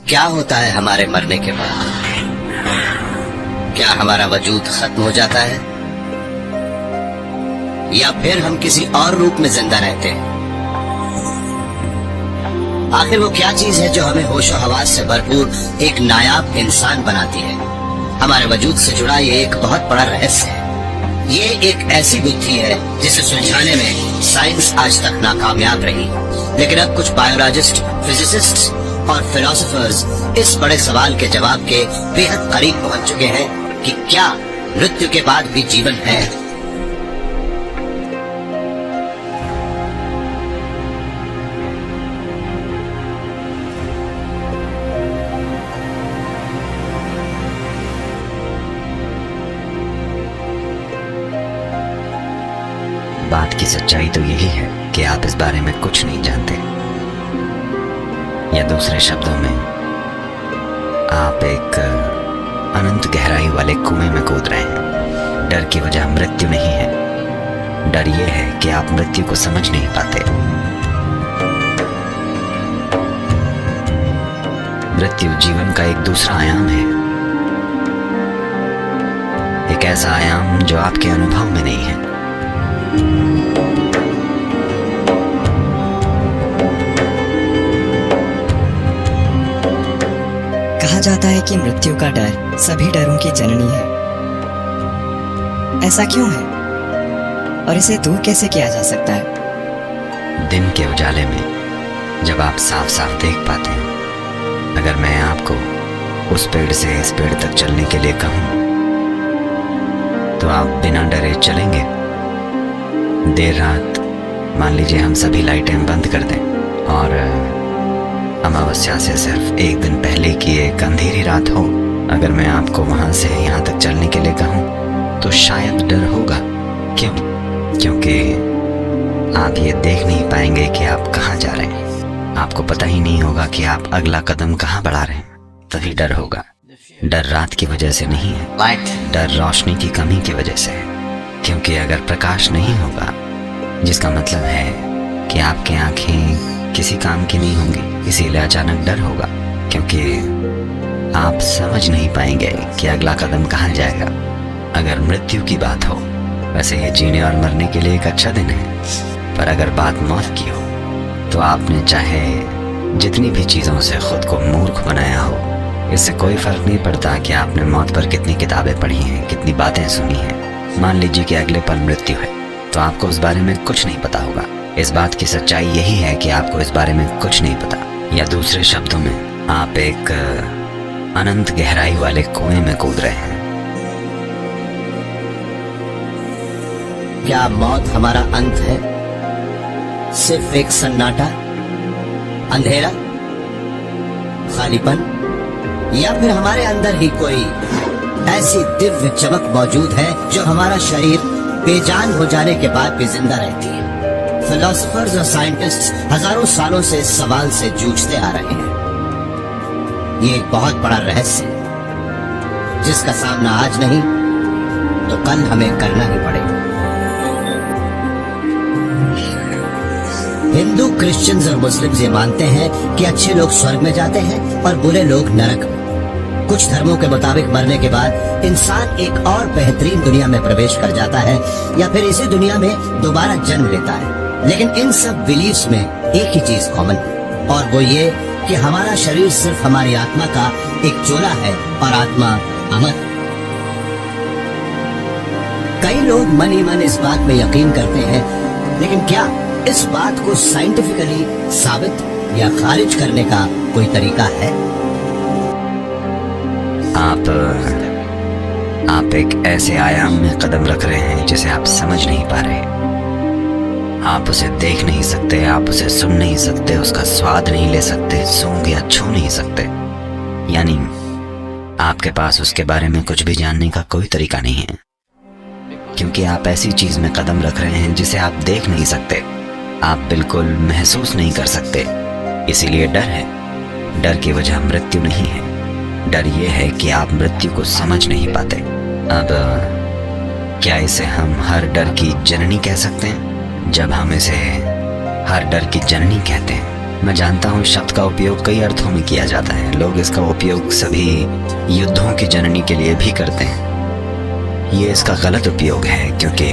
क्या होता है हमारे मरने के बाद? क्या हमारा वजूद खत्म हो जाता है या फिर हम किसी और रूप में जिंदा रहते हैं? आखिर वो क्या चीज है जो हमें होशो हवास से भरपूर एक नायाब इंसान बनाती है? हमारे वजूद से जुड़ा ये एक बहुत बड़ा रहस्य है। ये एक ऐसी बुद्धि है जिसे सुलझाने में साइंस आज तक नाकामयाब रही, लेकिन अब कुछ बायोलॉजिस्ट, फिजिसिस्ट और फिलोसोफर्स इस बड़े सवाल के जवाब के बेहद करीब पहुंच चुके हैं कि क्या मृत्यु के बाद भी जीवन है? बात की सच्चाई तो यही है कि आप इस बारे में कुछ नहीं जानते, या दूसरे शब्दों में आप एक अनंत गहराई वाले कुएं में कूद रहे हैं। डर की वजह मृत्यु नहीं है, डर ये है कि आप मृत्यु को समझ नहीं पाते। मृत्यु जीवन का एक दूसरा आयाम है, एक ऐसा आयाम जो आपके अनुभव में नहीं है। कहा जाता है कि मृत्यु का डर सभी डरों की जननी है। ऐसा क्यों है और इसे दूर कैसे किया जा सकता है? दिन के उजाले में जब आप साफ साफ देख पाते हैं, अगर मैं आपको उस पेड़ से इस पेड़ तक चलने के लिए कहूं तो आप बिना डरे चलेंगे? देर रात मान लीजिए हम सभी लाइटें बंद कर दें और अमावस्या से सिर्फ एक दिन पहले की एक अंधेरी रात हो, अगर मैं आपको वहां से यहाँ तक चलने के लिए कहूँ तो शायद डर होगा। क्यों? क्योंकि आप ये देख नहीं पाएंगे कि आप कहाँ जा रहे हैं। आपको पता ही नहीं होगा कि आप अगला कदम कहाँ बढ़ा रहे हैं, तभी डर होगा। डर रात की वजह से नहीं है, डर रोशनी की कमी की वजह से है। क्योंकि अगर प्रकाश नहीं होगा, जिसका मतलब है कि आपकी आंखें किसी काम की नहीं होंगी, इसीलिए अचानक डर होगा। क्योंकि आप समझ नहीं पाएंगे कि अगला कदम कहाँ जाएगा। अगर मृत्यु की बात हो, वैसे ये जीने और मरने के लिए एक अच्छा दिन है, पर अगर बात मौत की हो तो आपने चाहे जितनी भी चीज़ों से खुद को मूर्ख बनाया हो, इससे कोई फर्क नहीं पड़ता कि आपने मौत पर कितनी किताबें पढ़ी हैं, कितनी बातें सुनी हैं। मान लीजिए कि अगले पल मृत्यु है, तो आपको उस बारे में कुछ नहीं पता होगा। इस बात की सच्चाई यही है कि आपको इस बारे में कुछ नहीं पता, या दूसरे शब्दों में आप एक अनंत गहराई वाले कुएं में कूद रहे हैं। क्या मौत हमारा अंत है? सिर्फ एक सन्नाटा, अंधेरा, खालीपन, या फिर हमारे अंदर ही कोई ऐसी दिव्य चमक मौजूद है जो हमारा शरीर बेजान हो जाने के बाद भी जिंदा रहती है? फिलोसोफर्स और साइंटिस्ट्स हजारों सालों से इस सवाल से जूझते आ रहे हैं। ये एक बहुत बड़ा रहस्य है जिसका सामना आज नहीं तो कल हमें करना ही पड़ेगा। हिंदू, क्रिश्चियंस और मुस्लिम्स ये मानते हैं कि अच्छे लोग स्वर्ग में जाते हैं और बुरे लोग नरक में। कुछ धर्मों के मुताबिक मरने के बाद इंसान एक और बेहतरीन दुनिया में प्रवेश कर जाता है या फिर इसी दुनिया में दोबारा जन्म लेता है। लेकिन इन सब बिलीफ्स में एक ही चीज कॉमन है, और वो ये कि हमारा शरीर सिर्फ हमारी आत्मा का एक चोला है और आत्मा अमर। कई लोग मन ही मन इस बात में यकीन करते हैं, लेकिन क्या इस बात को साइंटिफिकली साबित या खारिज करने का कोई तरीका है? आप एक ऐसे आयाम में कदम रख रहे हैं जिसे आप समझ नहीं पा रहे। आप उसे देख नहीं सकते, आप उसे सुन नहीं सकते, उसका स्वाद नहीं ले सकते, सूंघ या छू नहीं सकते। यानी आपके पास उसके बारे में कुछ भी जानने का कोई तरीका नहीं है, क्योंकि आप ऐसी चीज में कदम रख रहे हैं जिसे आप देख नहीं सकते, आप बिल्कुल महसूस नहीं कर सकते। इसीलिए डर है। डर की वजह मृत्यु नहीं है, डर ये है कि आप मृत्यु को समझ नहीं पाते। अब क्या इसे हम हर डर की जननी कह सकते हैं? जब हम इसे हर डर की जननी कहते हैं, मैं जानता हूँ शब्द का उपयोग कई अर्थों में किया जाता है। लोग इसका उपयोग सभी युद्धों की जननी के लिए भी करते हैं। ये इसका गलत उपयोग है क्योंकि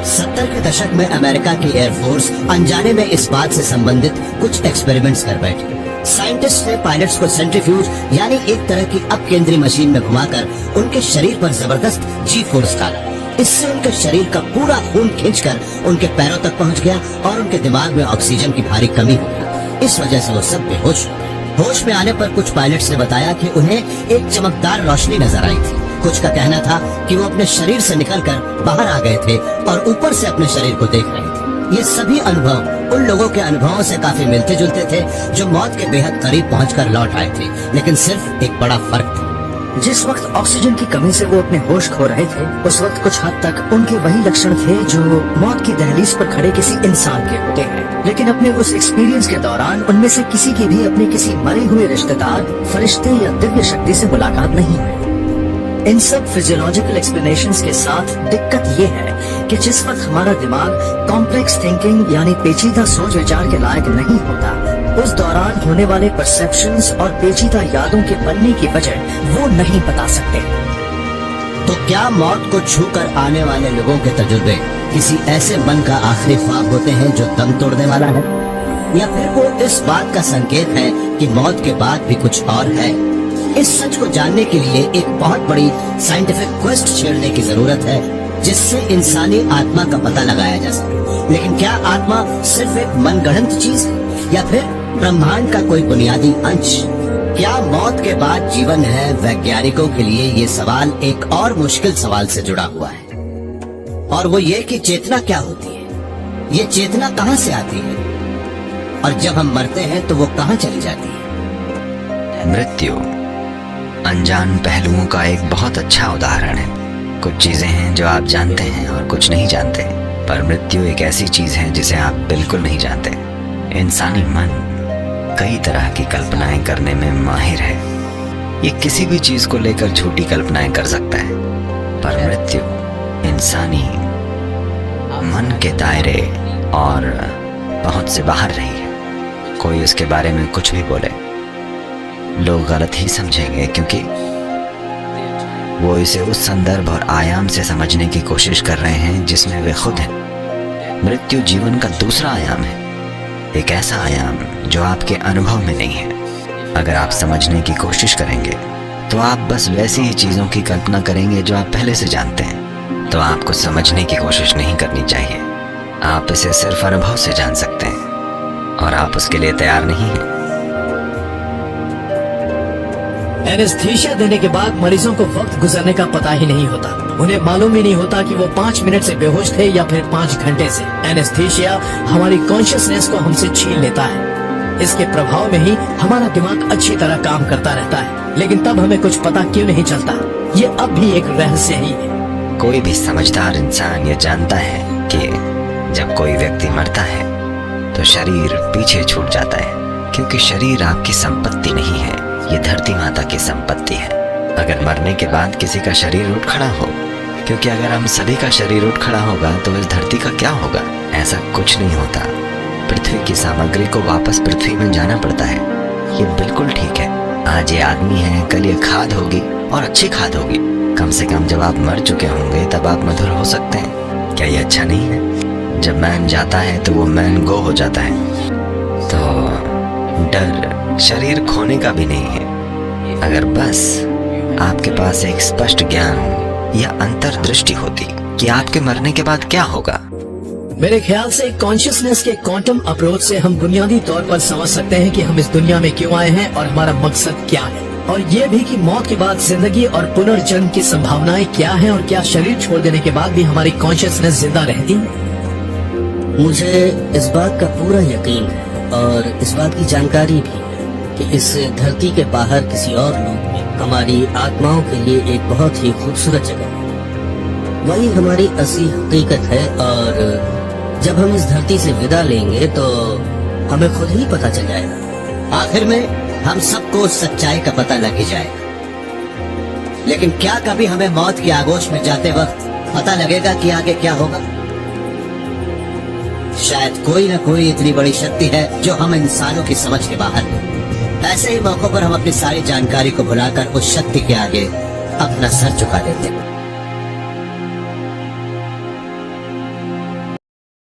70 के दशक में अमेरिका की एयरफोर्स अनजाने में इस बात से संबंधित कुछ एक्सपेरिमेंट्स कर बैठी। साइंटिस्ट ने पायलट्स को सेंट्रीफ्यूज यानी एक तरह की अपकेंद्री मशीन में घुमाकर उनके शरीर पर जबरदस्त जी फोर्स डाला। इससे उनके शरीर का पूरा खून खींचकर उनके पैरों तक पहुंच गया और उनके दिमाग में ऑक्सीजन की भारी कमी हो गई। इस वजह से वो सब बेहोश हो गए। होश में आने पर कुछ पायलट्स ने बताया कि उन्हें एक चमकदार रोशनी नजर आई थी। कुछ का कहना था कि वो अपने शरीर से निकलकर बाहर आ गए थे और ऊपर से अपने शरीर को देख रहे थे। ये सभी अनुभव उन लोगों के अनुभवों से काफी मिलते जुलते थे जो मौत के बेहद करीब पहुंचकर लौट आए थे, लेकिन सिर्फ एक बड़ा फर्क था। जिस वक्त ऑक्सीजन की कमी से वो अपने होश खो रहे थे, उस वक्त कुछ हद तक उनके वही लक्षण थे जो मौत की दहलीज पर खड़े किसी इंसान के होते हैं। लेकिन अपने उस एक्सपीरियंस के दौरान उनमें से किसी की भी अपने किसी मरे हुए रिश्तेदार, फरिश्ते या दिव्य शक्ति से मुलाकात नहीं हुई। इन सब फिजियोलॉजिकल एक्सप्लेनेशंस के साथ दिक्कत ये है कि जिस वक्त हमारा दिमाग कॉम्प्लेक्स थिंकिंग यानी पेचीदा सोच विचार के लायक नहीं होता, उस दौरान होने वाले परसेप्शंस और पेचीदा यादों के बनने की वजह वो नहीं बता सकते। तो क्या मौत को छूकर आने वाले लोगों के तजुर्बे किसी ऐसे मन का आखिरी ख्वाब होते हैं जो दम तोड़ने वाला है, या फिर वो इस बात का संकेत है कि मौत के बाद भी कुछ और है? इस सच को जानने के लिए एक बहुत बड़ी साइंटिफिक क्वेस्ट छेड़ने की जरूरत है जिससे इंसानी आत्मा का पता लगाया जा सके। लेकिन क्या आत्मा सिर्फ एक मनगढ़ंत चीज है या फिर ब्रह्मांड का कोई बुनियादी अंश? क्या मौत के बाद जीवन है? वैज्ञानिकों के लिए ये सवाल एक और मुश्किल सवाल से जुड़ा हुआ है, और वो ये कि चेतना क्या होती है, ये चेतना कहाँ से आती है, और जब हम मरते हैं तो वो कहाँ चली जाती है? मृत्यु अनजान पहलुओं का एक बहुत अच्छा उदाहरण है। कुछ चीजें हैं जो आप जानते हैं और कुछ नहीं जानते, पर मृत्यु एक ऐसी चीज है जिसे आप बिल्कुल नहीं जानते। इंसानी मन कई तरह की कल्पनाएं करने में माहिर है। ये किसी भी चीज को लेकर झूठी कल्पनाएं कर सकता है, पर मृत्यु इंसानी मन के दायरे और पहुंच से बाहर रही है। कोई इसके बारे में कुछ भी बोले, लोग गलत ही समझेंगे क्योंकि वो इसे उस संदर्भ और आयाम से समझने की कोशिश कर रहे हैं जिसमें वे खुद हैं। मृत्यु जीवन का दूसरा आयाम है, एक ऐसा आयाम जो आपके अनुभव में नहीं है। अगर आप समझने की कोशिश करेंगे तो आप बस वैसी ही चीजों की कल्पना करेंगे जो आप पहले से जानते हैं। तो आपको समझने की कोशिश नहीं करनी चाहिए। आप इसे सिर्फ अनुभव से जान सकते हैं और आप उसके लिए तैयार नहीं हैं। एनेस्थीसिया देने के बाद मरीजों को वक्त गुजरने का पता ही नहीं होता। उन्हें मालूम ही नहीं होता कि वो 5 मिनट से बेहोश थे या फिर 5 घंटे से। एनेस्थीसिया हमारी कॉन्शियसनेस को हमसे छीन लेता है। इसके प्रभाव में ही हमारा दिमाग अच्छी तरह काम करता रहता है, लेकिन तब हमें कुछ पता क्यों नहीं चलता, ये अब भी एक रहस्य ही है। कोई भी समझदार इंसान ये जानता है कि जब कोई व्यक्ति मरता है तो शरीर पीछे छूट जाता है, क्योंकि शरीर आपकी संपत्ति नहीं है, ये धरती माता की संपत्ति है। अगर मरने के बाद किसी का शरीर उठ खड़ा हो, क्योंकि अगर हम सभी का शरीर उठ खड़ा होगा तो इस धरती का क्या होगा? ऐसा कुछ नहीं होता। पृथ्वी की सामग्री को वापस पृथ्वी में जाना पड़ता है। ये बिल्कुल ठीक है। आज ये आदमी है, कल ये खाद होगी और अच्छी खाद होगी। कम से कम जब आप मर चुके होंगे तब आप मधुर हो सकते हैं। क्या ये अच्छा नहीं है? जब मैन जाता है तो वो मैन गो हो जाता है। तो डर शरीर खोने का भी नहीं है। अगर बस आपके पास एक स्पष्ट ज्ञान या अंतर्दृष्टि होती कि आपके मरने के बाद क्या होगा। मेरे ख्याल से कॉन्शियसनेस के क्वांटम अप्रोच से हम बुनियादी तौर पर समझ सकते हैं कि हम इस दुनिया में क्यों आए हैं और हमारा मकसद क्या है, और ये भी कि मौत के बाद जिंदगी और पुनर्जन्म की संभावनाएं क्या हैं, और क्या शरीर छोड़ देने के बाद भी हमारी कॉन्शियसनेस जिंदा रहती है। मुझे इस बात का पूरा यकीन है और इस बात की जानकारी भी है कि इस धरती के बाहर किसी और लोक में हमारी आत्माओं के लिए एक बहुत ही खूबसूरत जगह है। वही हमारी असली हकीकत है, और जब हम इस धरती से विदा लेंगे तो हमें खुद ही पता चल जाएगा। आखिर में हम सबको सच्चाई का पता लग ही जाएगा। लेकिन क्या कभी हमें मौत की आगोश में जाते वक्त पता लगेगा कि आगे क्या होगा? शायद कोई न कोई इतनी बड़ी शक्ति है जो हम इंसानों की समझ के बाहर है। ऐसे ही मौकों पर हम अपनी सारी जानकारी को भुलाकर उस शक्ति के आगे अपना सर झुका देते हैं।